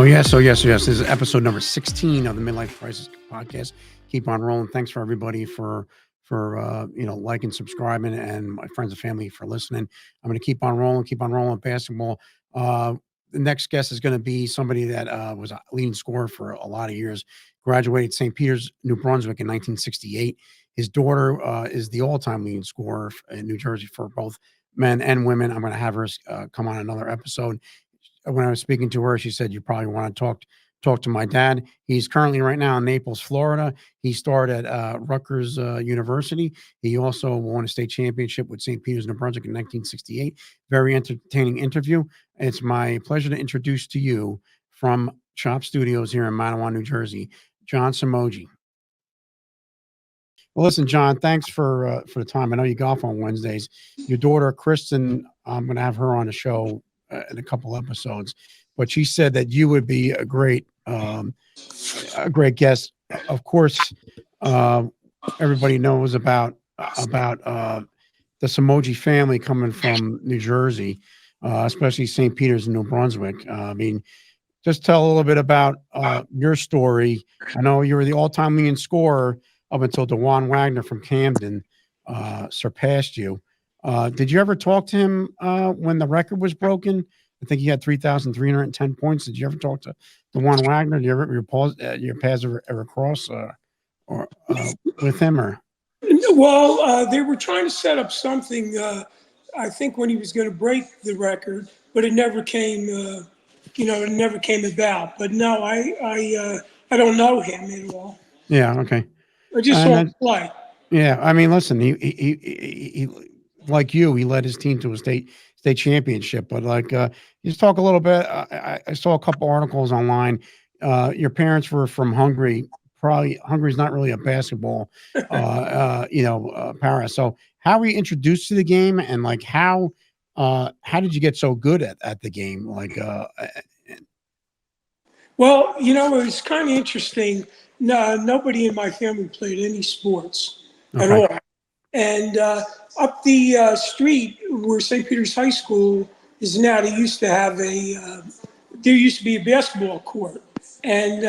This is episode number 16 of the Midlife Crisis Podcast. Keep on rolling. Thanks for everybody for liking, subscribing, and my friends and family for listening. I'm going to keep on rolling basketball. The next guest is going to be somebody that was a leading scorer for a lot of years. Graduated St. Peter's, New Brunswick in 1968. His daughter is the all-time leading scorer in New Jersey for both men and women. I'm going to have her come on another episode. When I was speaking to her, she said, you probably want to talk to my dad. He's currently right now in Naples, Florida. He started at Rutgers University. He also won a state championship with St. Peter's, New Brunswick in 1968. Very entertaining interview. It's my pleasure to introduce to you from Chop Studios here in Manawan, New Jersey, John Somogyi. Well, listen, John, thanks for the time. I know you golf on Wednesdays. Your daughter, Kristen, I'm going to have her on the show in a couple episodes, but she said that you would be a great guest. Of course, everybody knows about the Somogyi family coming from New Jersey, especially St. Peter's and New Brunswick. I mean, just tell a little bit about your story. I know you were the all-time leading scorer up until DeJuan Wagner from Camden surpassed you. Did you ever talk to him when the record was broken? I think he had 3,310 points. Did you ever talk to DeJuan Wagner? Did you ever your paths ever cross with him? Or Well, they were trying to set up something. I think when he was going to break the record, but it never came. It never came about. But no, I don't know him at all. Yeah. Okay. I just saw him play. Yeah. I mean, listen, he like you, he led his team to a state championship. But just talk a little bit. I saw a couple articles online. Your parents were from Hungary. Probably Hungary's not really a basketball, power. So how were you introduced to the game, and how did you get so good at the game? Well, it was kind of interesting. No, nobody in my family played any sports at all. And up the street where St. Peter's High School is now, there used to be a basketball court. And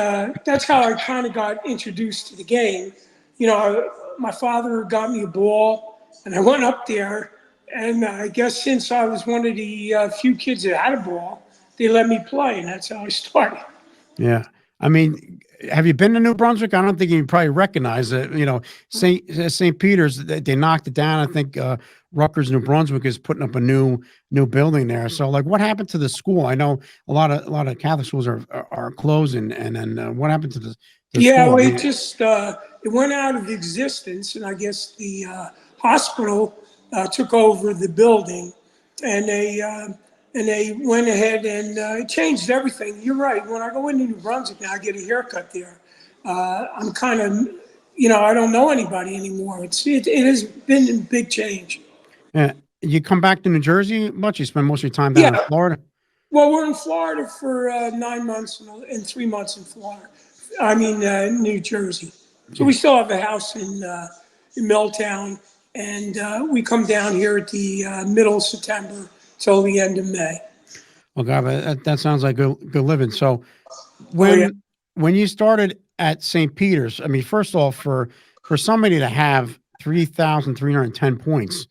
that's how I kind of got introduced to the game. My father got me a ball, and I went up there. And I guess since I was one of the few kids that had a ball, they let me play, and that's how I started. Yeah. I mean, have you been to New Brunswick? I don't think you probably recognize it. St. Peter's, they knocked it down. I think Rutgers, New Brunswick is putting up a new building there. So what happened to the school? I know a lot of Catholic schools are closing. And then what happened to the school? Well, it just, it went out of existence. And I guess the hospital took over the building, and they went ahead and changed everything. You're right. When I go into New Brunswick now, I get a haircut there. I'm kind of, I don't know anybody anymore. It has been a big change. Yeah. You come back to New Jersey much? You spend most of your time down in Florida? Well, we're in Florida for 9 months and 3 months in Florida. I mean, New Jersey. So we still have a house in Milltown, and we come down here at the middle of September till the end of May. Well, God, that sounds like good living. So when you started at St. Peter's, I mean, first off, for somebody to have 3,310 points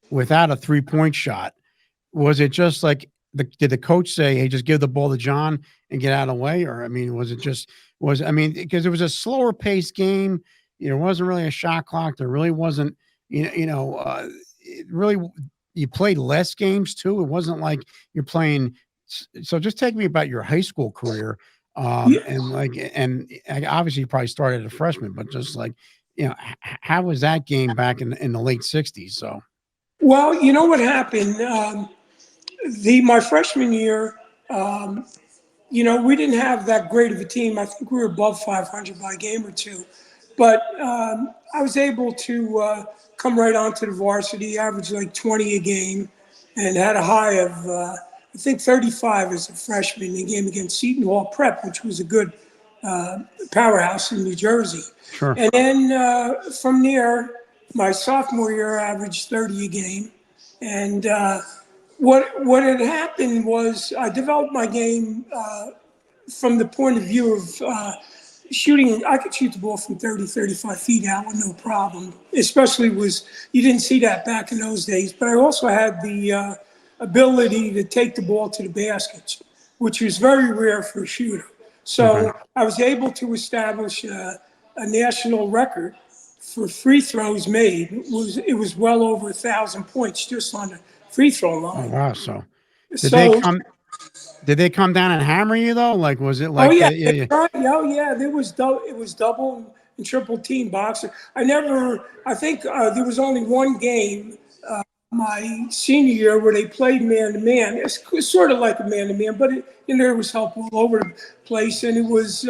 without a 3-point shot, was it just did the coach say, hey, just give the ball to John and get out of the way? Or, I mean, because it was a slower paced game. There wasn't really a shot clock. There really wasn't, you played less games too. It wasn't like you're playing. So just take me about your high school career. And obviously you probably started as a freshman, but just how was that game back in the late 60s? So, well, you know what happened? My freshman year, we didn't have that great of a team. I think we were above 500 by a game or two. But I was able to come right onto the varsity, averaged like 20 a game, and had a high of, I think, 35 as a freshman in a game against Seton Hall Prep, which was a good powerhouse in New Jersey. Sure. And then from there, my sophomore year, I averaged 30 a game. And what had happened was I developed my game from the point of view of shooting, I could shoot the ball from 30, 35 feet out with no problem. Especially you didn't see that back in those days. But I also had the ability to take the ball to the baskets, which was very rare for a shooter. Okay. So I was able to establish a national record for free throws made. It was well over 1,000 points just on the free throw Oh line. wow. So did they So, come? Did they come down and hammer you though? Like, was it oh like yeah, that? Yeah, yeah. There was it was double and triple team boxing. I think there was only one game my senior year where they played man to man. It's sort of like a man to man, but there was help all over the place. And it was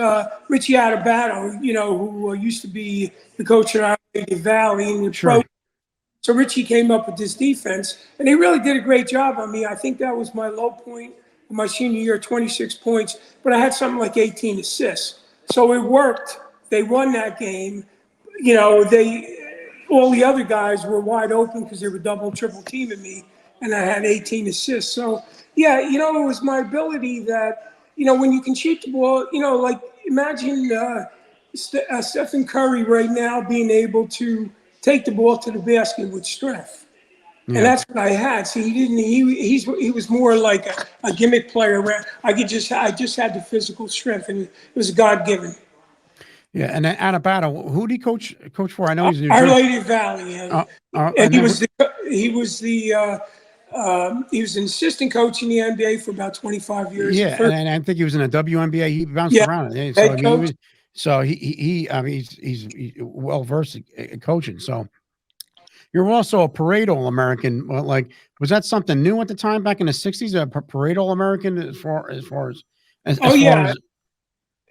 Richie Adebato, who used to be the coach at Allegheny Valley in the pro. Sure. So Richie came up with this defense, and he really did a great job on me. I think that was my low point of my senior year, 26 points, but I had something like 18 assists. So it worked. They won that game. All the other guys were wide open because they were double, triple teaming me, and I had 18 assists. So, yeah, it was my ability that, when you can shoot the ball, like imagine Stephen Curry right now being able to take the ball to the basket with strength. And Yeah. that's what I had. See, he was more like a gimmick player. I just had the physical strength, and it was God given. Yeah. And then Adebato, who did he coach for? I know he's in New Our Jersey. Lady Valley, and, And he then was he was an assistant coach in the NBA for about 25 years. yeah, and I think he was in a WNBA. He bounced Yeah, around. Yeah, so head I mean, coach. I mean, he's well versed at coaching. So you're also a parade All American. Well, like, was that something new at the time back in the '60s? A parade All American Oh as far yeah, as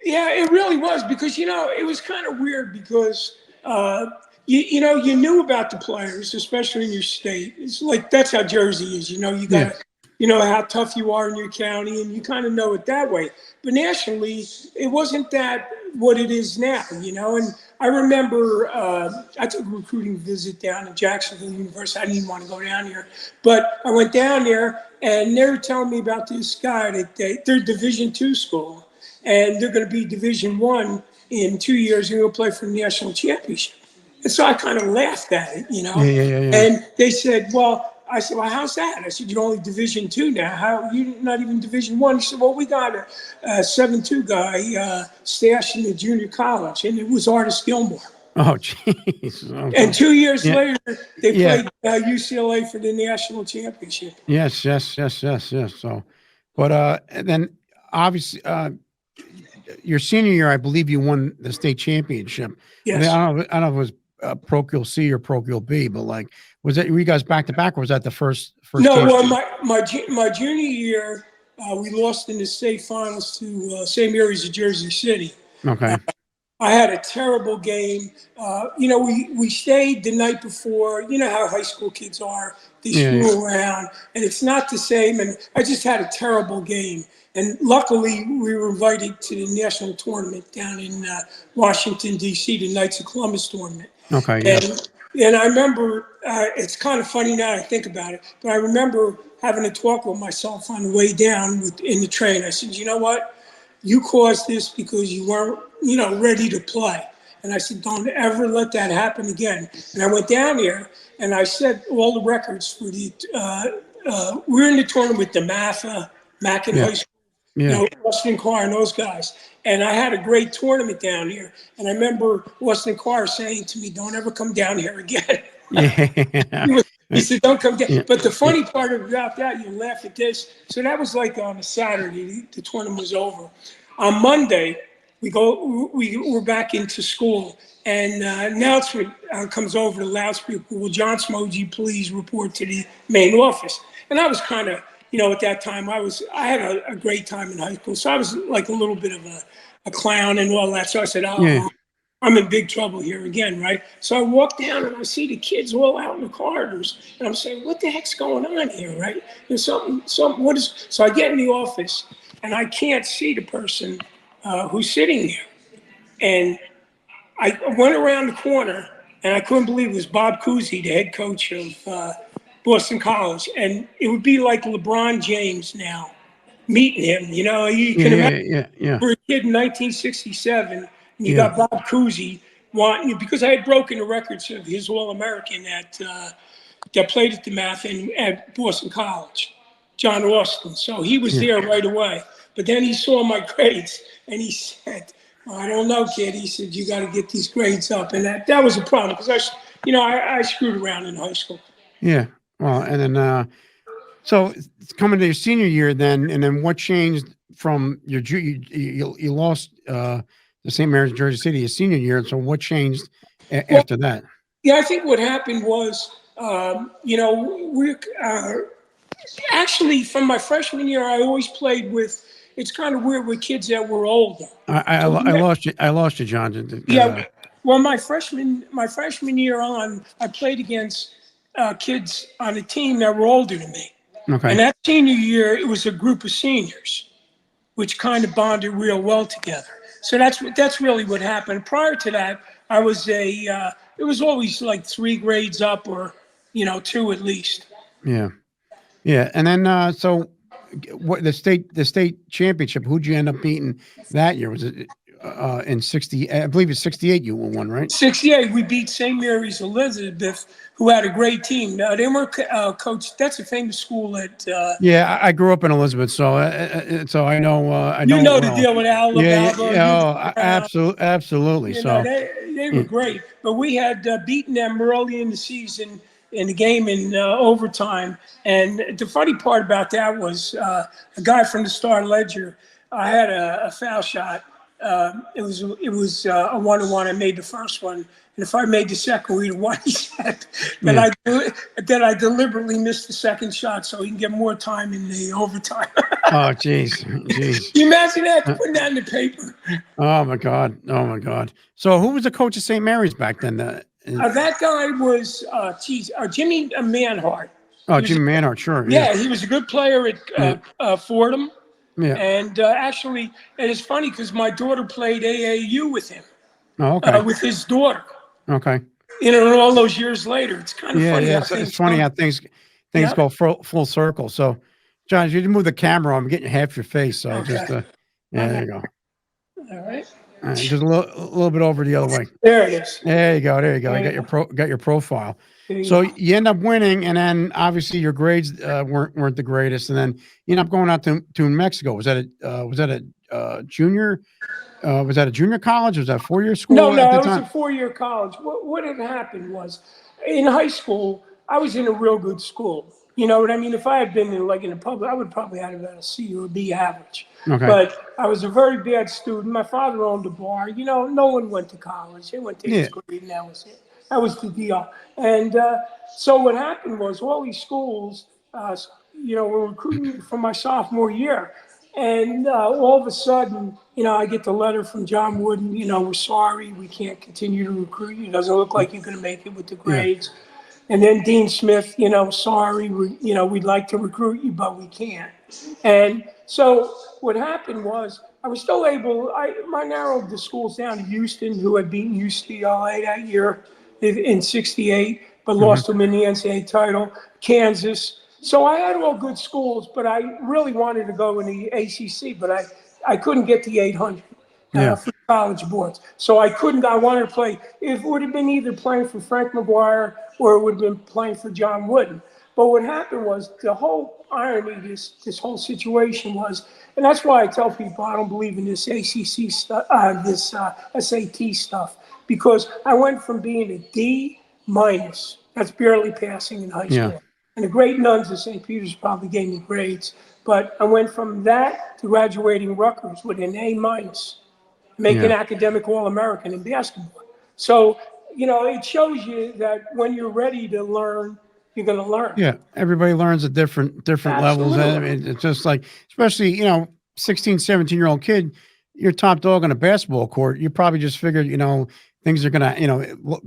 yeah, it really was because it was kind of weird because you knew about the players, especially in your state. It's like that's how Jersey is. You yeah, got to how tough you are in your county, and you kind of know it that way. But nationally, it wasn't that what it is now. And I remember I took a recruiting visit down to Jacksonville University. I didn't even want to go down here, but I went down there, and they were telling me about this guy that they're Division II school, and they're going to be Division I in 2 years. They're going to play for the national championship. And so I kind of laughed at it. yeah. And they said, I said, well, how's that? I said, you're only Division II now. How you not even Division I? He said, well, we got a 7-2 guy stashed in the junior college, and it was Artis Gilmore. Oh, jeez. Okay. And 2 years Yeah, later, they yeah. played UCLA for the national championship. Yes. So, but and then obviously, your senior year, I believe you won the state championship. Yes. I don't know if it was parochial C or parochial B, but like, were you guys back to back, or was that the first No, game? well, my junior year, we lost in the state finals to St. Mary's of Jersey City. Okay. I had a terrible game. We stayed the night before. You know how high school kids are. They screw around, and it's not the same. And I just had a terrible game. And luckily, we were invited to the national tournament down in Washington, D.C., the Knights of Columbus tournament. Okay. Yeah. And I remember, it's kind of funny now I think about it, but I remember having a talk with myself on the way down in the train. I said, you know what? You caused this because you weren't, ready to play. And I said, don't ever let that happen again. And I went down there and I set all the records for we're in the tournament with DeMatha, Mackin High School, Austin Carr and those guys. And I had a great tournament down here. And I remember Austin Carr saying to me, don't ever come down here again. Yeah. He said, don't come down. Yeah. But the funny part about that, you laugh at this. So that was like on a Saturday, the tournament was over. On Monday, we're back into school. And announcement comes over the loudspeaker. Will John Somogyi please report to the main office? And I was kind of, at that time, I had a great time in high school. So I was like a little bit of a clown and all that. So I said, I'm in big trouble here again, right? So I walk down and I see the kids all out in the corridors, and I'm saying, what the heck's going on here, right? There's something, so I get in the office and I can't see the person who's sitting there. And I went around the corner and I couldn't believe it was Bob Cousy, the head coach of Boston College. And it would be like LeBron James now meeting him. You Yeah, can imagine yeah, yeah, yeah, for a kid in 1967, and you yeah, got Bob Cousy wanting, because I had broken the records of his All-American that played at the math at Boston College, John Austin. So he was yeah, there right away. But then he saw my grades and he said, "Well, I don't know, kid." He said, "You got to get these grades up." And that was a problem because I screwed around in high school. yeah. Well, and then so it's coming to your senior year then, and then what changed from your you lost the St. Mary's Jersey City your senior year. So what changed Well, after that? yeah, I think what happened was, we actually from my freshman year, I always played with. It's kind of weird with kids that were older. So I lost you. I lost you, John. yeah, well, my freshman year on, I played against kids on a team that were older than me, and Okay. that senior year, it was a group of seniors, which kind of bonded real well together. So that's really what happened. Prior to that, I was it was always like 3 grades up, or two at least. Yeah. Yeah. And then so what the state championship? Who'd you end up beating that year? Was it in 60? I believe it's 68. You won, right? 68, we beat St. Mary's Elizabeth, who had a great team. Now, they were coached. That's a famous school at. Yeah, I grew up in Elizabeth, so I You know it know the well. deal with Yeah, yeah, Alabama. yeah. You Oh, Brown. absolutely. So, They were yeah, great, but we had beaten them early in the season in the game in overtime. And the funny part about that was a guy from the Star Ledger. I had a foul shot. It was a 1-on-1. I made the first one, and if I made the second, we'd have won. He said yeah. that I deliberately missed the second shot so he can get more time in the overtime. Oh, jeez, jeez. Can you imagine that? Uh, Putting that in the paper. Oh my God. Oh my God. So, who was the coach of St. Mary's back then? That guy was, Jimmy Manhart. Oh, He was, Jimmy Manhart. Sure. Yeah. yeah, he was a good player at Yeah. Fordham, Yeah. and actually, and it's funny because my daughter played AAU with him, Oh, okay. with his daughter. Okay. And all those years later, it's kind of Yeah. funny Yeah. how It's things funny go. how things Yeah. go full circle. So, John, if you move the camera, I'm getting half your face. So Okay. just yeah, there you go. All right. Just a little bit over the other way. There it is. There you go. There you go. You There got you your go. got your profile. There you So go. you end up winning, and then obviously your grades weren't the greatest, and then you end up going out to Mexico. Was that a junior? Was that a junior college? Was that a 4-year No, school at no, the it was a time? 4-year college. What had happened was, in high school, I was in a real good school. You know what I mean? If I had been in the public, I would probably have about a C or a B average. Okay. But I was a very bad student. My father owned a bar. No one went to college. They went to Yeah. 8th grade, and that was it. That was the deal. And so what happened was all these schools, were recruiting for my sophomore year. And all of a sudden, I get the letter from John Wooden, we're sorry, we can't continue to recruit you. It doesn't look like you're going to make it with the Yeah. grades. And then Dean Smith, sorry, we'd like to recruit you, but we can't. And so what happened was I was still I narrowed the schools down to Houston, who had beaten UCLA that year in 68, but Hmm. lost them in the NCAA title, Kansas. So I had all good schools, but I really wanted to go in the ACC, but I couldn't get the 800 Yeah. for college boards. So I couldn't, I wanted to play, it would have been either playing for Frank McGuire or it would have been playing for John Wooden. But what happened was the whole irony, this whole situation was, and that's why I tell people I don't believe in this ACC stuff, this SAT stuff, because I went from being a D minus, that's barely passing in high Yeah. school. And the great nuns of St. Peter's probably gave me grades. But I went from that to graduating Rutgers with an A minus, making Yeah. academic All-American in basketball. So, it shows you that when you're ready to learn, you're going to learn. Yeah. Everybody learns at different levels. And I Absolutely. mean, it's just like, especially 16, 17-year-old kid, you're top dog on a basketball court. You probably just figured things are gonna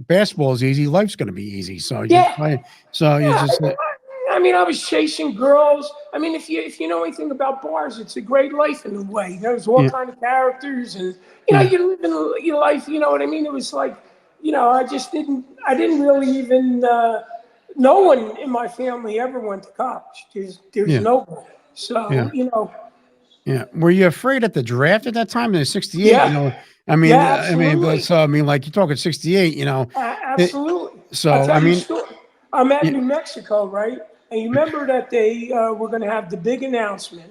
basketball is easy, life's gonna be easy. So you just Yeah. play. So you Yeah. just I mean, I was chasing girls. I mean, if you know anything about bars, it's a great life in a way. There's all yeah, kind of characters, and yeah, you live in your life. You know what I mean? It was like, I didn't really even. No one in my family ever went to college. There's yeah, no one. So yeah. Yeah. Were you afraid at the draft at that time in '68? Yeah, yeah, absolutely. So I mean, like you're talking '68. It, Absolutely. I'll so tell I you a mean, story. I'm at yeah, New Mexico, right? And you remember that they were going to have the big announcement,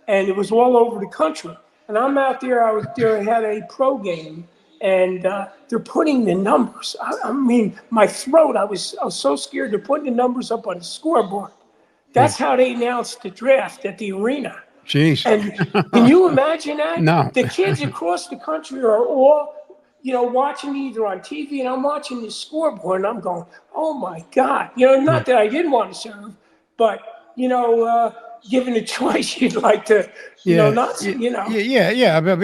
and it was all over the country. And I'm out there. I was there. I had a pro game, and they're putting the numbers. I mean, my throat. I was so scared. They're putting the numbers up on the scoreboard. yeah. That's how they announced the draft at the arena. Jeez. And can you imagine that? No. The kids across the country are all, watching either on TV, and I'm watching this scoreboard, and I'm going, oh my God. Yeah. Not that I didn't want to serve, but, given a choice, you'd like to, Yeah, not, yeah. But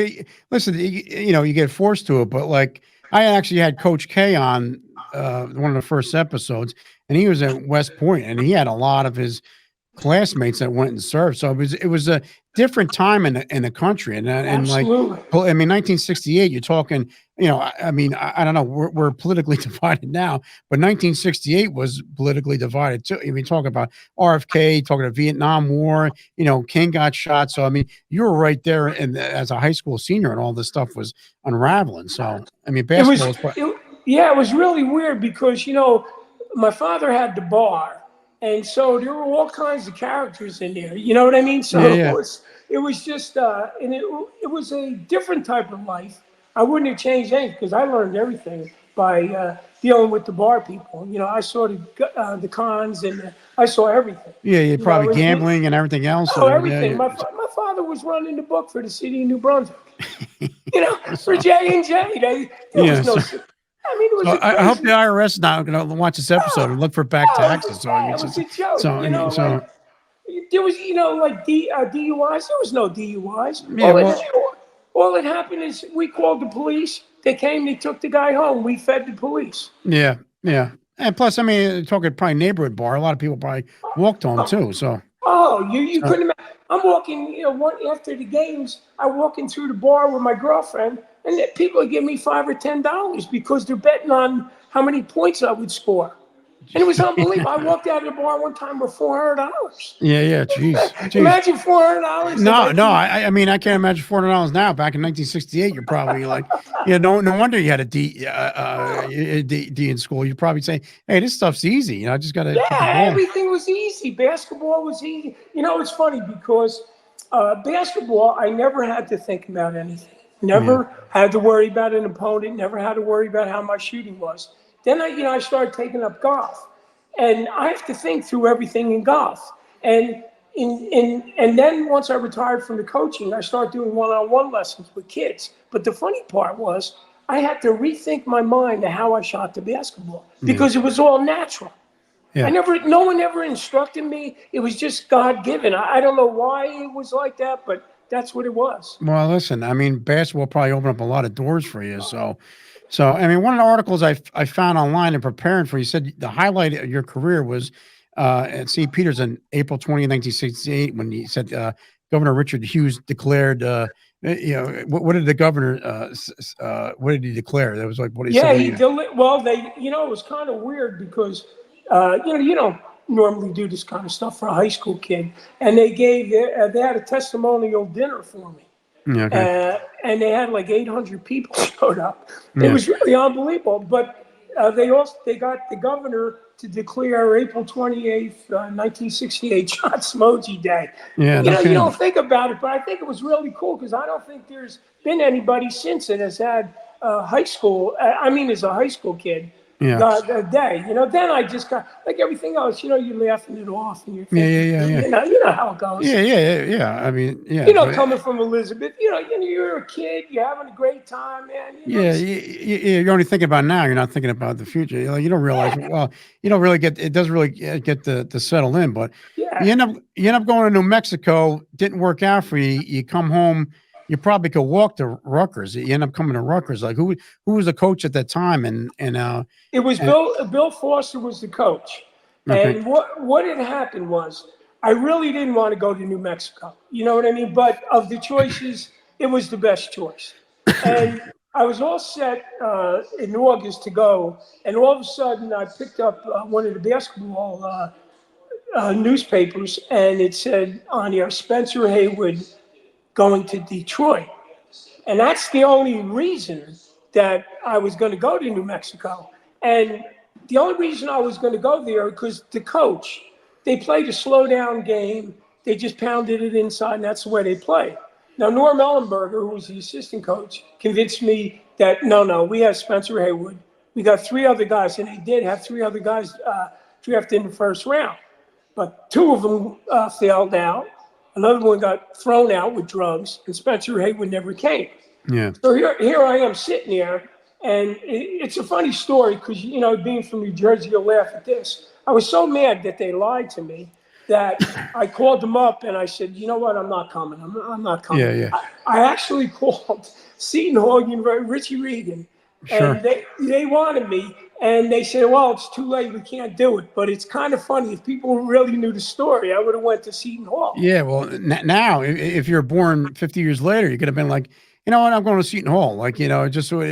listen, you get forced to it. But like, I actually had Coach K on one of the first episodes, and he was at West Point, and he had a lot of his classmates that went and served. So it was a different time in the country, and like, absolutely. I mean, 1968. You're talking, I mean, I don't know. We're politically divided now, but 1968 was politically divided too. I mean, talking about RFK, talking about Vietnam War. King got shot. So I mean, you were right there, and as a high school senior, and all this stuff was unraveling. So I mean, It was, basketball is. yeah, it was really weird because, my father had the bar. And so there were all kinds of characters in there. You know what I mean? So Yeah, it yeah. was, it was just, and it was a different type of life. I wouldn't have changed anything because I learned everything by dealing with the bar people. I saw the cons and I saw everything. Yeah, yeah, probably And gambling and everything else. oh, And everything. yeah, My father was running the book for the city of New Brunswick. yeah. For J and J. There Yeah, was no. so I mean, it was So a I hope the crazy. IRS is not going to watch this episode and look for back Oh, it taxes. was, So I mean, it was a joke. so I mean, Like there was, like DUIs. There was no DUIs. yeah, well, All that happened is we called the police. They came. They took the guy home. We fed the police. yeah, yeah, and plus, I mean, talking probably neighborhood bar, a lot of people probably walked home Oh, too. oh, you So couldn't imagine. I'm walking. After the games, I'm walking through the bar with my girlfriend, and people would give me $5 or $10 because they're betting on how many points I would score. And it was unbelievable. I walked out of the bar one time with $400. yeah, yeah, jeez. Imagine $400 in No, no, 19. I mean, I can't imagine $400 now. Back in 1968, you're probably like, yeah, no wonder you had a D in school. You'd probably say, hey, this stuff's easy. I just got to keep the Yeah, ball. everything was easy. Basketball was easy. It's funny because basketball, I never had to think about anything. Yeah, Never had to worry about an opponent. Never had to worry about how my shooting was. Then I started taking up golf, and I have to think through everything in golf. And and then once I retired from the coaching, I started doing one-on-one lessons with kids. But the funny part was I had to rethink my mind to how I shot the basketball yeah, because it was all natural. yeah. No one ever instructed me. It was just God given. I don't know why it was like that, but that's what it was. Well, listen, I mean, basketball probably opened up a lot of doors for you. So I mean, one of the articles I found online and preparing for you said the highlight of your career was at St. Peter's on April 20th, 1968, when you said Governor Richard Hughes declared, what did the governor, what did he declare? That was like what he said. Yeah, well, it was kind of weird because, you don't normally do this kind of stuff for a high school kid. And they had a testimonial dinner for me. Yeah, okay. And they had like 800 people showed up. It Yeah. was really unbelievable. But they got the governor to declare April 28th, 1968, John Somogyi Day. Yeah. No You kidding. don't think about it, but I think it was really cool because I don't think there's been anybody since that has had high school. As a high school kid, Yeah. a day. Then I just got like everything else. You're laughing it off, and you're Yeah. thinking, Yeah. Yeah. you know how it goes. Yeah. I mean, yeah. Coming from Elizabeth, you're a kid, you're having a great time, man. Yeah, you're only thinking about now. You're not thinking about the future. You don't realize. Yeah, Well, you don't really get. It doesn't really get to settle in. But yeah. you end up going to New Mexico. Didn't work out for you. You come home. You probably could walk to Rutgers. You end up coming to Rutgers. Like who was the coach at that time? It was And Bill Foster was the coach, okay, and what had happened was I really didn't want to go to New Mexico. You know what I mean? But of the choices, it was the best choice, and I was all set in August to go, and all of a sudden I picked up one of the basketball newspapers, and it said on here Spencer Haywood going to Detroit. And that's the only reason that I was going to go to New Mexico. And the only reason I was going to go there because the coach, they played a slow down game. They just pounded it inside, and that's the way they play. Now, Norm Ellenberger, who was the assistant coach, convinced me that, no, we have Spencer Haywood. We got 3 other guys, and they did have 3 other guys drafted in the first round. But 2 of them failed out. Another one got thrown out with drugs, and Spencer Haywood never came. Yeah. So here I am sitting there, and it's a funny story because, being from New Jersey, you'll laugh at this. I was so mad that they lied to me that I called them up and I said, you know what, I'm not coming. I'm not coming. Yeah. I actually called Seton Hall University, Richie Regan, and they wanted me. And they said, well, it's too late. We can't do it. But it's kind of funny. If people really knew the story, I would have went to Seton Hall. Yeah. Well, now, if you're born 50 years later, you could have been like, you know what, I'm going to Seton Hall. Like, just so like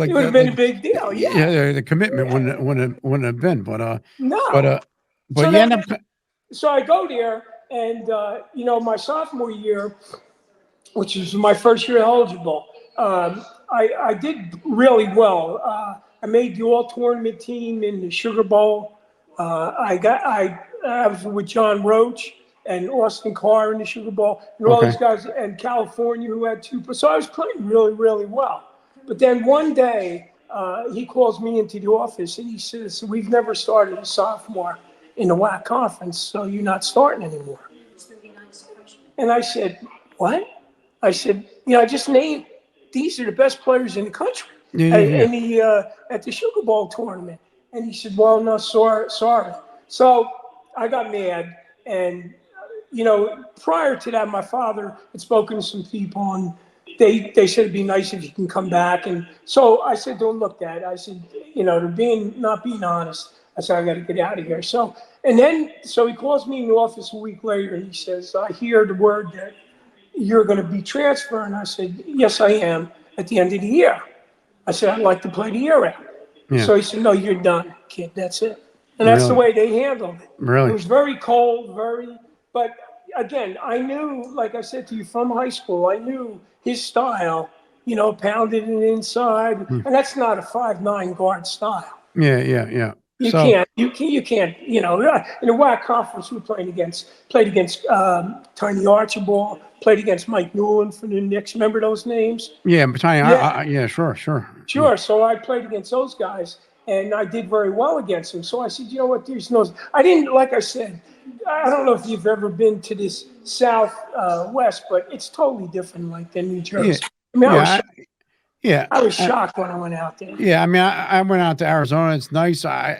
it would have been a big deal. Yeah. The commitment wouldn't have been. But no. But you end up. So I go there, and my sophomore year, which was my first year eligible, I did really well. I made the all-tournament team in the Sugar Bowl. I was with John Roach and Austin Carr in the Sugar Bowl, and all these guys in California who had 2. So I was playing really, really well. But then one day, he calls me into the office, and he says, we've never started a sophomore in the WAC conference, so you're not starting anymore. And I said, what? I said, I just named, these are the best players in the country. At the Sugar Bowl tournament. And he said, well, no, sorry. So I got mad. And, prior to that, my father had spoken to some people, and they said it'd be nice if you can come back. And so I said, don't look, Dad. I said, they're not being honest. I said, I got to get out of here. So he calls me in the office a week later, and he says, I hear the word that you're going to be transferred. And I said, yes, I am, at the end of the year. I said, I'd like to play the year out. Yeah. So he said, no, you're done, kid. That's it. And that's the way they handled it. Really? It was very cold, but again, I knew, like I said to you, from high school, I knew his style, pounded it inside. And that's not a 5'9" guard style. Yeah. You can't, in the WAC conference, we played against Tiny Archibald, played against Mike Newland for the Knicks. Remember those names? Yeah, Tiny, sure. Sure. So I played against those guys, and I did very well against them. So I said, you know what, I didn't, like I said, I don't know if you've ever been to this Southwest, but it's totally different than New Jersey. I was shocked when I went out there. Yeah, I mean, I went out to Arizona. It's nice. I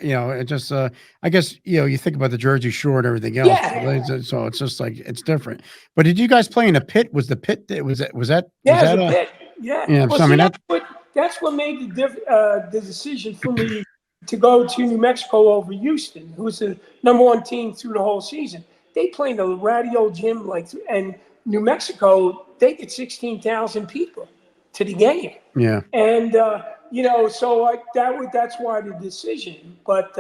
guess, you think about the Jersey Shore and everything else. Yeah. So it's just like, it's different. But did you guys play in a pit? Was the pit, was that? Yeah, it was a pit. Yeah. Yeah. Well, so, that's what made the decision for me to go to New Mexico over Houston, who was the #1 team through the whole season. They play in the radio gym, and New Mexico, they get 16,000 people to the game. Yeah. And, so that's why the decision. But,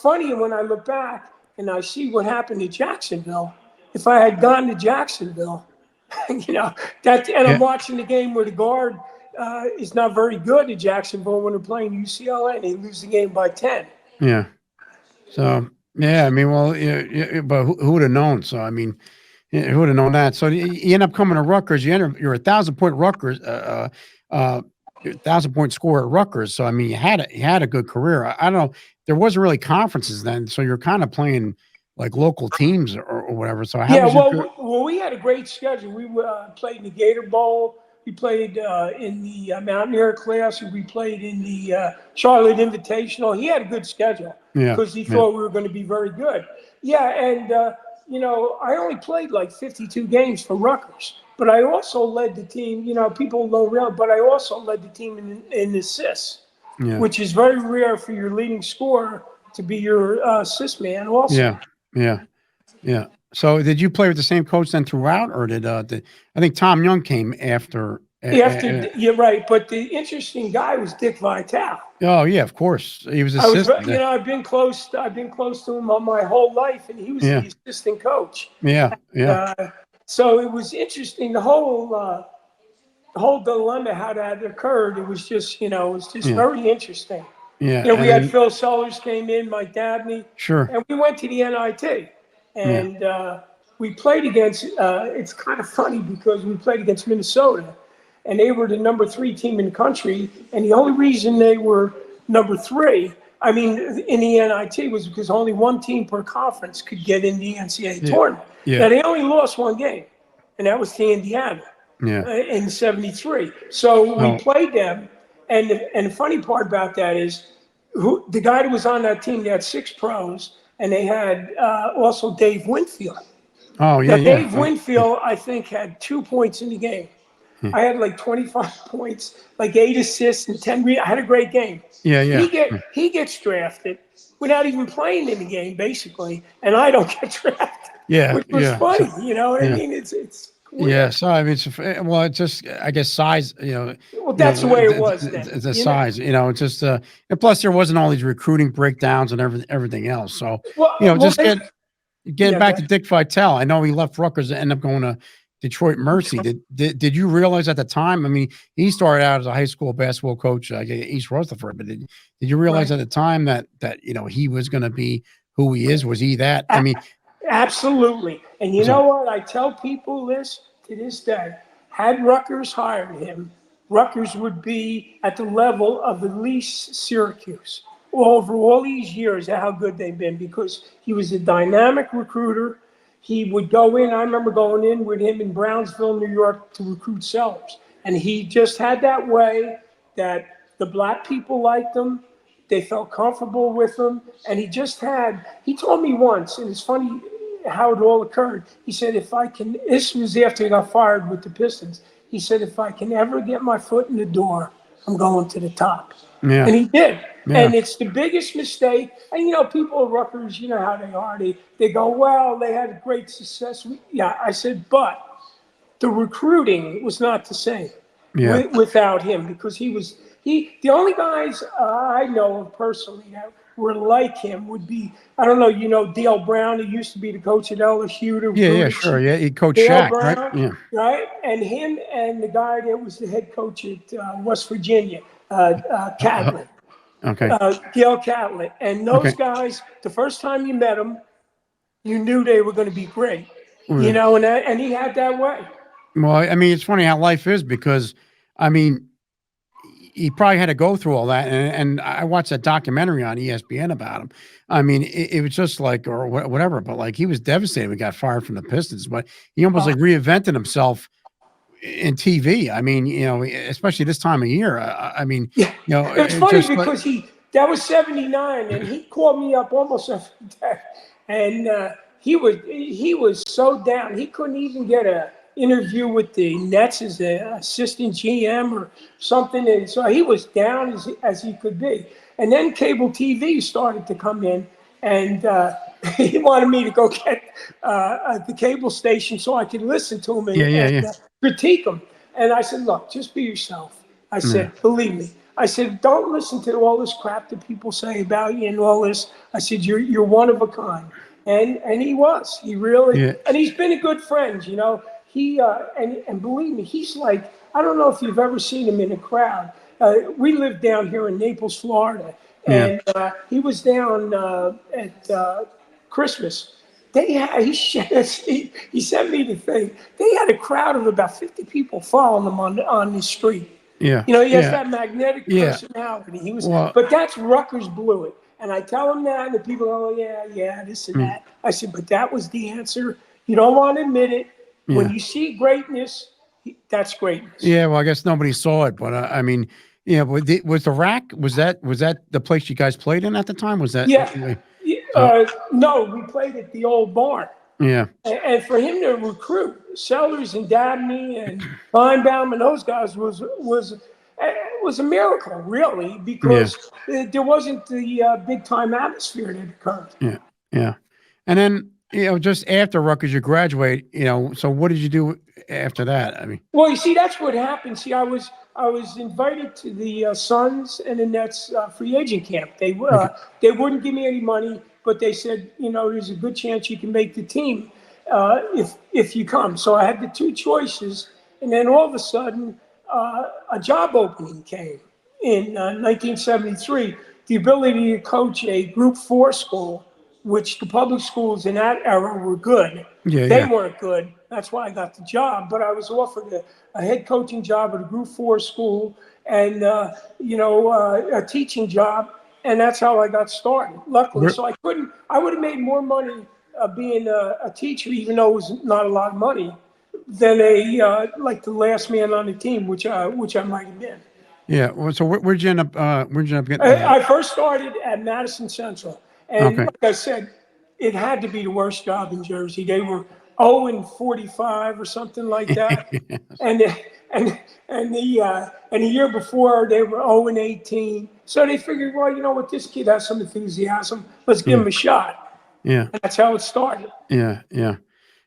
funny when I look back and I see what happened to Jacksonville, if I had gone to Jacksonville, I'm watching the game where the guard is not very good at Jacksonville when they're playing UCLA, and they lose the game by 10. Yeah. So, yeah, I mean, well, but who would have known? So, I mean, who would have known that? So you end up coming to Rutgers. You're a 1,000-point Rutgers, 1,000-point scorer at Rutgers. So I mean, you had a good career. I don't know. There wasn't really conferences then, so you're kind of playing like local teams or whatever. So we had a great schedule. We played in the Gator Bowl. We played in the Mountaineer Classic. We played in the Charlotte Invitational. He had a good schedule because he thought we were going to be very good. Yeah, and I only played like 52 games for Rutgers, but I also led the team. People don't realize, but I also led the team in assists, which is very rare for your leading scorer to be your assist man also. Yeah. So did you play with the same coach then throughout, or did I think Tom Young came after? You're right, but the interesting guy was Dick Vitale. Oh yeah, of course, he was assistant. I've been close to him my whole life, and he was the assistant coach. Yeah. So it was interesting. The whole dilemma how that occurred. It was just it was just Yeah. very interesting. Yeah. We And had then, Phil Sellers came in, Mike Dabney, sure. and we went to the NIT, Yeah. and we played against. It's kind of funny because we played against Minnesota, and they were the number 3 team in the country, and the only reason they were number 3, I mean, in the NIT, was because only one team per conference could get in the NCAA Yeah. tournament. Yeah. Now they only lost one game, and that was to Indiana Yeah. in '73. So we Oh, played them, and the funny part about that is, the guy that was on that team, they had 6 pros, and they had also Dave Winfield. oh, yeah. Now, Yeah. Dave Yeah. Winfield, I think, had 2 points in the game. Yeah. I had like 25 points, like 8 assists and 10 I had a great game. Yeah. Yeah. He gets drafted without even playing in the game, basically, and I don't get drafted, Yeah. which was Yeah. So, funny. You know what I yeah. mean? It's Yeah, weird. so I mean, well, it's just I guess size, Well, that's the way it was then. the size, it's just and plus there wasn't all these recruiting breakdowns and everything else. So, Well, just getting yeah, back to Dick Vitale. I know he left Rutgers and ended up going to Detroit Mercy. Did you realize at the time? I mean, he started out as a high school basketball coach at East Rutherford, but did you realize right. at the time that he was going to be who he is? Was he that? I mean, Absolutely. And you so know what? I tell people this to this day. Had Rutgers hired him, Rutgers would be at the level of at least Syracuse. Over all these years, how good they've been, because he was a dynamic recruiter. He would go in. I remember going in with him in Brownsville, New York, to recruit Sellers. And he just had that way that the black people liked him. They felt comfortable with him. And he told me once, and it's funny how it all occurred. He said, this was after he got fired with the Pistons. He said, if I can ever get my foot in the door, I'm going to the top. yeah, And he did. yeah, And it's the biggest mistake. And, people at Rutgers, you know how they are. They go, well, they had great success. Yeah, I said, but the recruiting was not the same yeah, without him, because the only guys I know of personally that were like him would be, I don't know, Dale Brown, who used to be the coach at LSU, the yeah, recruiter. sure, yeah. He coached Dale Shaq, right? Brown, Yeah. right? And him and the guy that was the head coach at West Virginia, Catlett, Okay. Gail Catlett. And those Okay. guys, the first time you met them, you knew they were going to be great, Yeah. and he had that way. Well, I mean, it's funny how life is because, I mean, he probably had to go through all that. And I watched that documentary on ESPN about him. I mean, it was just like, or whatever, but like he was devastated when he got fired from the Pistons, but he almost like reinvented himself in TV. I mean, especially this time of year. I mean, Yeah, it's it funny just like, because that was '79, and he called me up almost every day, and he was so down he couldn't even get a interview with the Nets as an assistant GM or something, and so he was down as he could be. And then cable TV started to come in, and he wanted me to go get the cable station so I could listen to him yeah, yeah, and yeah, critique him. And I said, look, just be yourself. I yeah, said, believe me. I said, don't listen to all this crap that people say about you and all this. I said, you're one of a kind. And he was. He really, yeah, and he's been a good friend, He and believe me, he's like, I don't know if you've ever seen him in a crowd. We live down here in Naples, Florida, yeah, and he was down at Christmas. He sent me the thing. They had a crowd of about 50 people following him on the street. yeah, He has yeah, that magnetic yeah. personality. Well, But that's Rutgers blew it. And I tell him that, and the people go, yeah, this and mm, that. I said, but that was the answer. You don't want to admit it. When yeah. you see greatness, that's greatness. Yeah, well, I guess nobody saw it, but I mean, was the Rack was that the place you guys played in at the time? Was that Yeah. so? No, we played at the old barn. Yeah, And for him to recruit Sellers and Dabney and Feinbaum and those guys was a miracle, really, yeah, because there wasn't the big time atmosphere that occurred. yeah, yeah. And then just after Rutgers, you graduate. So what did you do after that? I mean, Well, you see, that's what happened. See, I was invited to the Suns and the Nets free agent camp. okay, They wouldn't give me any money, but they said, there's a good chance you can make the team. if you come. So I had the two choices, and then all of a sudden, a job opening came in 1973. The ability to coach a Group 4 school, which the public schools in that era were good. Yeah, They yeah. weren't good. That's why I got the job. But I was offered a head coaching job at a Group 4 school and, a teaching job. And that's how I got started, luckily. Where, So I would have made more money being a teacher, even though it was not a lot of money, than like the last man on the team, which I might have been. yeah. Well, so where'd you end up? Where'd you end up getting? I first started at Madison Central, and Okay. like I said, it had to be the worst job in Jersey. They were 0-45 or something like that, and the year before they were 0-18. So they figured, well, you know what, this kid has some enthusiasm. Let's give him a shot. Yeah. And that's how it started. Yeah. Yeah.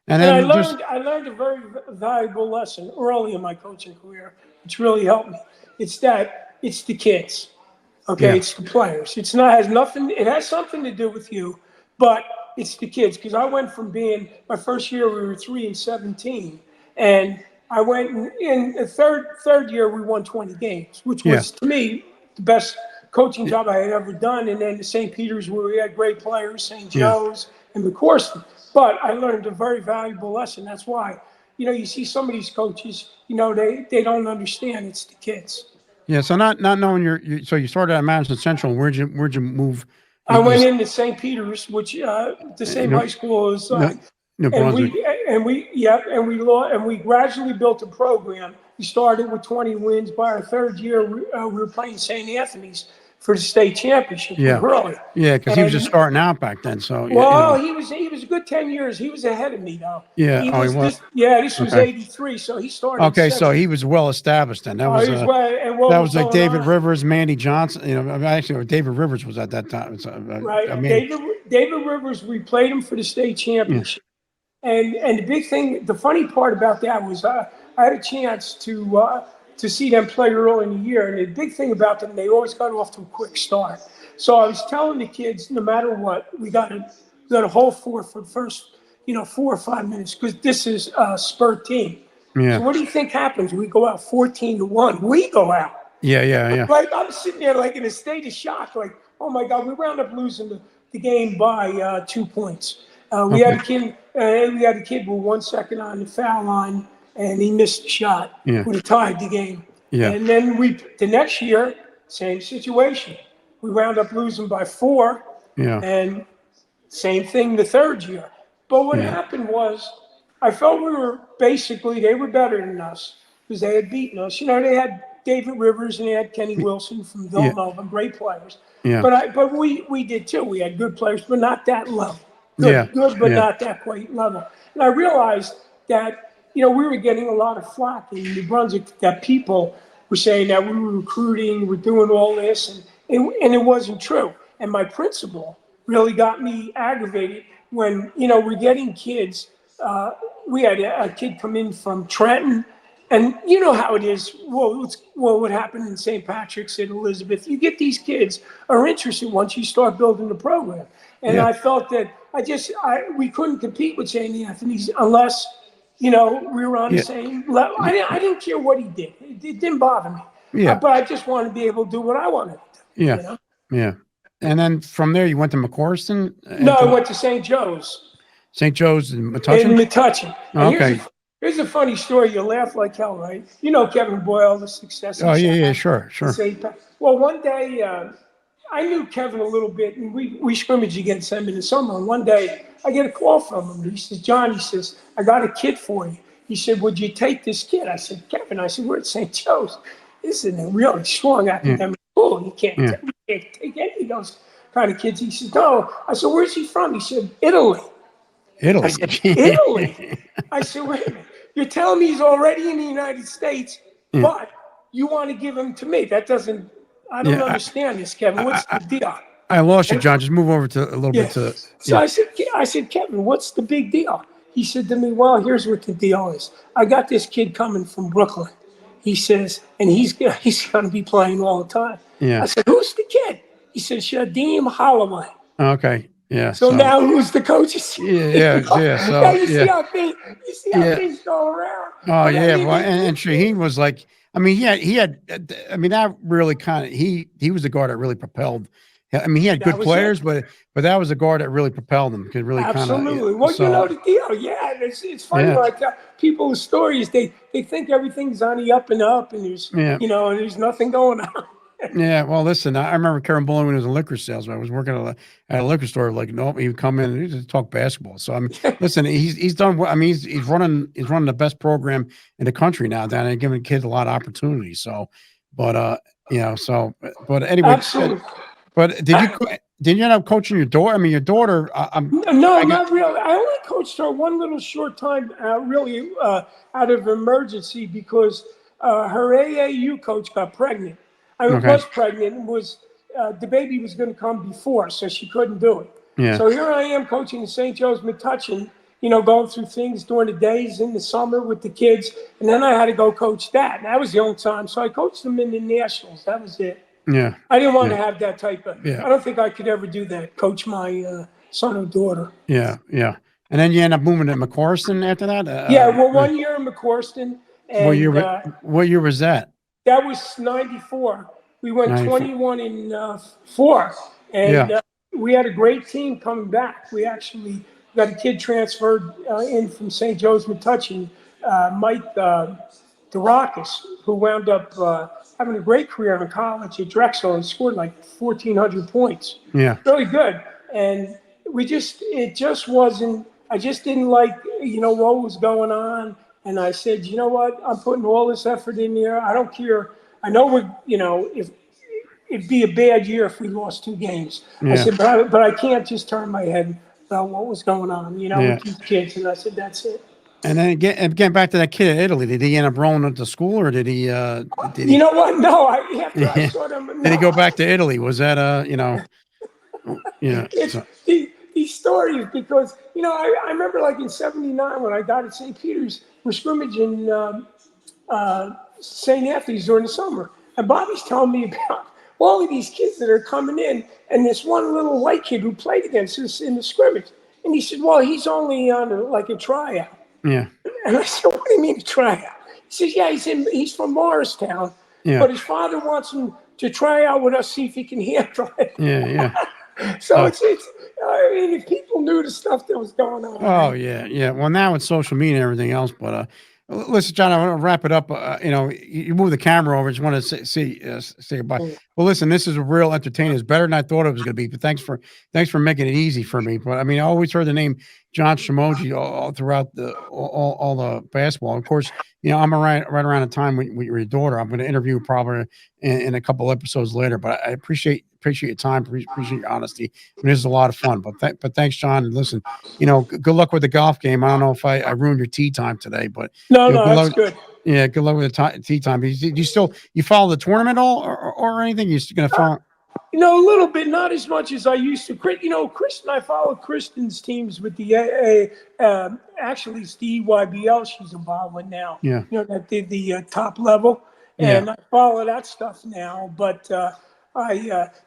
And And then I learned a very valuable lesson early in my coaching career, which really helped me. It's the kids. Okay, Yeah. it's the players. It has something to do with you, but it's the kids. Because I went from being, my first year we were 3-17, and I went in the third year we won 20 games, which was to me the best coaching job I had ever done. And then the St. Peter's, where we had great players, St. Joe's and McCorston. But I learned a very valuable lesson. That's why, you see some of these coaches, they don't understand. It's the kids. Yeah. So not knowing so you started at Madison Central. Where'd you move? I went into St. Peter's, which the same high school as, New and Brunswick. we gradually built a program. We started with 20 wins. By our third year, we were playing St. Anthony's for the state championship. Early. Yeah, because he was just starting out back then. So well, he was a good 10 years. He was ahead of me though. Yeah. He was. This was 83, so he started. Okay, so he was well established then. That was like David Rivers, Mandy Johnson. Actually, David Rivers was at that time. Right. David Rivers. We played him for the state championship. And the big thing, the funny part about that was I had a chance to see them play early in the year. And the big thing about them, they always got off to a quick start. So I was telling the kids, no matter what, we got to hold for the first, 4 or 5 minutes, because this is a spurt team. Yeah. So what do you think happens? We go out 14-1. We go out. Yeah. Like I'm sitting there like in a state of shock, like, oh my God, we wound up losing the game by 2 points. We had a kid with 1 second on the foul line, and he missed the shot. Yeah. Would have tied the game. Yeah. And then the next year, same situation. We wound up losing by 4. Yeah. And same thing the third year. But what happened was, I felt they were better than us because they had beaten us. They had David Rivers and they had Kenny Wilson from Villanova, great players. Yeah. But we did too. We had good players, but not that level. Good, but not that quite level. And I realized that, we were getting a lot of flack in New Brunswick, that people were saying that we were recruiting, we're doing all this, and it wasn't true. And my principal really got me aggravated when, we're getting kids. We had a kid come in from Trenton, and you know how it is. What happened in St. Patrick's at Elizabeth? You get these kids are interested once you start building the program. And I felt that we couldn't compete with St. Anthony's unless, we were on the same level. I didn't care what he did. It didn't bother me. Yeah. But I just wanted to be able to do what I wanted to do. Yeah. Yeah. And then from there, you went to McCorston? No, I went to St. Joe's. St. Joe's in Metuchen? In Metuchen. Okay. Here's a funny story. You'll laugh like hell, right? You know Kevin Boyle, the success. Oh, yeah, sure. Well, one day, I knew Kevin a little bit, and we scrimmaged against him in the summer. And one day, I get a call from him. He says, John, I got a kid for you. He said, would you take this kid? I said, Kevin, we're at St. Joe's. This is a really strong academic school. You can't take any of those kind of kids. He said, no. I said, where's he from? He said, Italy. I said, Italy? I said, wait a minute. You're telling me he's already in the United States, but you want to give him to me? I don't understand this, Kevin. What's the deal? I lost you, John. Just move over to a little bit to. So I said, Kevin, what's the big deal? He said to me, well, here's what the deal is. I got this kid coming from Brooklyn. He says, and he's going to be playing all the time. Yeah. I said, who's the kid? He said, Shadim Holloway. Okay. Yeah. So now who's the coaches? Yeah. Now So you see how yeah. things go around. Oh But I yeah, mean, well, and Shaheen was like, I mean, he had, I mean, that really kind of he was the guard that really propelled. I mean, he had that good was it. players, but that was the guard that really propelled him. Could really kind of, Absolutely. Well, you know so the deal. Yeah, it's funny. yeah, Like people's stories, they think everything's on the up and up, and yeah. there's nothing going on. Yeah, well, listen, I remember Karen Bowling when he was a liquor salesman. I was working at a liquor store. Like, no, he would come in and he'd just talk basketball. So I mean, listen, he's done. I mean, he's running the best program in the country now, down and giving kids a lot of opportunities. So, but but anyway, Absolutely. but did you end up coaching your daughter? I mean, your daughter. No, I got not really. I only coached her one little short time, really, out of emergency because her AAU coach got pregnant. I okay. was pregnant and was the baby was going to come before, so she couldn't do it. Yeah, So here I am coaching in St. Joe's Metuchen, going through things during the days in the summer with the kids, and then I had to go coach that. And that was the only time. So I coached them in the nationals. That was it. yeah, I didn't want yeah, to have that type of. yeah, I don't think I could ever do that. Coach my son or daughter. yeah. And then you end up moving to McCorson after that. Yeah, well, 1 year in McCorston, What year? and What year was that? that was '94. We went 94. 21 in four, Yeah. and we had a great team coming back. We actually got a kid transferred in from St. Joe's Metuchen, Mike DeRakis, who wound up having a great career in college at Drexel and scored like 1,400 points. Yeah. Really good. And it just wasn't, I just didn't like, what was going on. And I said, you know what? I'm putting all this effort in there. I don't care. I know if it'd be a bad year if we lost 2 games. I Yeah. said, but I can't just turn my head about what was going on, Yeah. with these kids. And I said, that's it. And then getting back to that kid in Italy, did he end up rolling into school, or did he? Did You he? know what? No, after I saw them, Did he no. go back to Italy? Was that Yeah. It's So these stories because I remember like in '79 when I got at St. Peter's, we're scrimmaging St. Anthony's during the summer, and Bobby's telling me about all of these kids that are coming in, and this one little white kid who played against us in the scrimmage, and he said, "Well, he's only on a tryout." yeah. And I said, "What do you mean a tryout?" He says, "Yeah, he's from Morristown, Yeah. but his father wants him to try out with us, see if he can handle it." Yeah. Yeah. So Uh, I mean, if people knew the stuff that was going on, oh man. yeah. Yeah. Well, now with social media and everything else, but listen, John, I want to wrap it up. You move the camera over. I just want to say goodbye. Well, listen, this is a real entertaining. It's better than I thought it was going to be. But thanks for making it easy for me. But I mean, I always heard the name John Somogyi all throughout all the basketball. Of course, I'm right around the time with your daughter. I'm going to interview probably in a couple episodes later. But I appreciate your time. Appreciate your honesty. I mean, this is a lot of fun. But thanks, John. And listen, good luck with the golf game. I don't know if I ruined your tea time today, but No, no, good that's luck. good. Yeah, good luck with the tea time. Do you still follow the tournament all or anything? You still gonna follow? A little bit, not as much as I used to. Chris and I follow Kristen's teams with the actually it's the EYBL she's involved with now. Yeah, That did the top level, yeah, and I follow that stuff now. But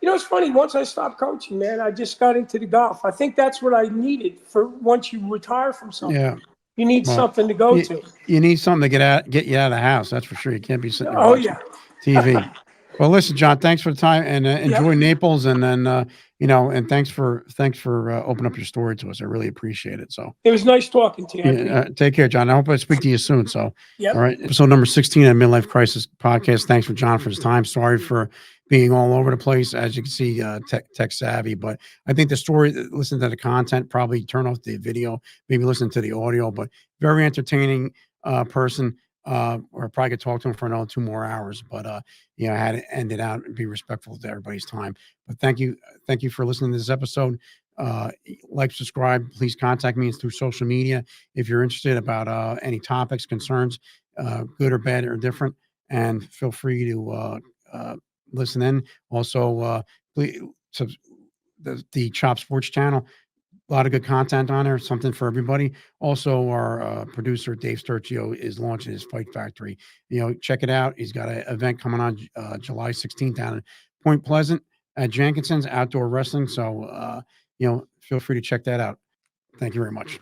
it's funny. Once I stopped coaching, man, I just got into the golf. I think that's what I needed for once you retire from something. yeah. You need Well, something to go you, to. you need something to get you out of the house. That's for sure. You can't be sitting there Oh watching yeah, TV. Well, listen, John. Thanks for the time and yeah. enjoy Naples. And then and thanks for opening up your story to us. I really appreciate it. So. It was nice talking to you. I Yeah, appreciate it. take care, John. I hope I speak to you soon. So, all Yep. right. Episode number 16 of Midlife Crisis Podcast. Thanks for John for his time. Sorry for being all over the place. As you can see, tech savvy, but I think the story, listen to the content, probably turn off the video, maybe listen to the audio, but very entertaining person. Or probably could talk to him for another 2 more hours, but I had to end it out and be respectful to everybody's time. But thank you for listening to this episode. Like, subscribe, please contact me through social media if you're interested about any topics, concerns, good or bad or different, and feel free to listen in. Also, please, the Chop Sports channel, a lot of good content on there, something for everybody. Also, our producer Dave Sturcio is launching his Fight Factory. Check it out. He's got an event coming on July 16th down in Point Pleasant. at Jenkinson's Outdoor Wrestling. So, feel free to check that out. Thank you very much.